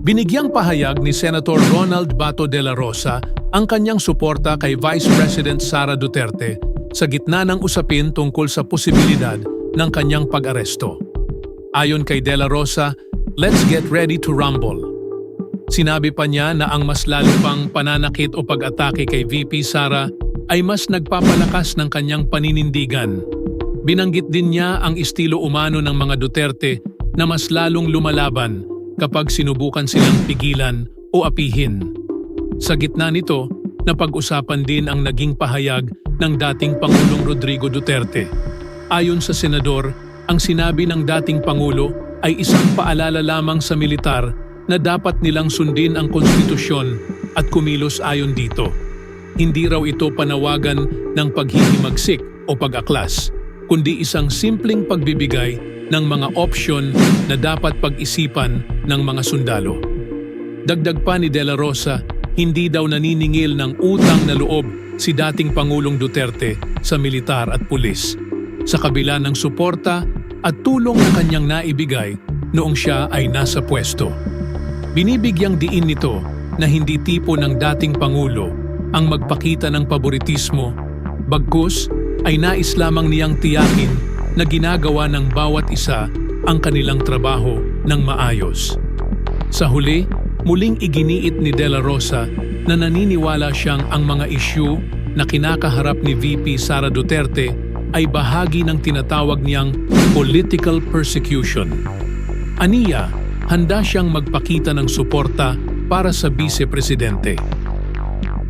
Binigyang pahayag ni Senator Ronald Bato de la Rosa ang kanyang suporta kay Vice President Sara Duterte sa gitna ng usapin tungkol sa posibilidad ng kanyang pag-aresto. Ayon kay de la Rosa, "Let's get ready to rumble." Sinabi pa niya na ang mas lalo pang pananakit o pag-atake kay VP Sara ay mas nagpapalakas ng kanyang paninindigan. Binanggit din niya ang estilo umano ng mga Duterte na mas lalong lumalaban kapag sinubukan silang pigilan o apihin. Sa gitna nito, napag-usapan din ang naging pahayag ng dating Pangulong Rodrigo Duterte. Ayon sa senador, ang sinabi ng dating Pangulo ay isang paalala lamang sa militar na dapat nilang sundin ang konstitusyon at kumilos ayon dito. Hindi raw ito panawagan ng paghihimagsik o pag-aklas, kundi isang simpleng pagbibigay ng mga opsyon na dapat pag-isipan ng mga sundalo. Dagdag pa ni de la Rosa, hindi daw naniningil ng utang na loob si dating Pangulong Duterte sa militar at pulis, sa kabila ng suporta at tulong na kanyang naibigay noong siya ay nasa pwesto. Binibigyang diin nito na hindi tipo ng dating Pangulo ang magpakita ng paboritismo, bagkus ay nais lamang niyang tiyakin na ginagawa ng bawat isa ang kanilang trabaho ng maayos. Sa huli, muling iginiit ni de la Rosa na naniniwala siyang ang mga isyu na kinakaharap ni VP Sara Duterte ay bahagi ng tinatawag niyang political persecution. Aniya, handa siyang magpakita ng suporta para sa Vice Presidente.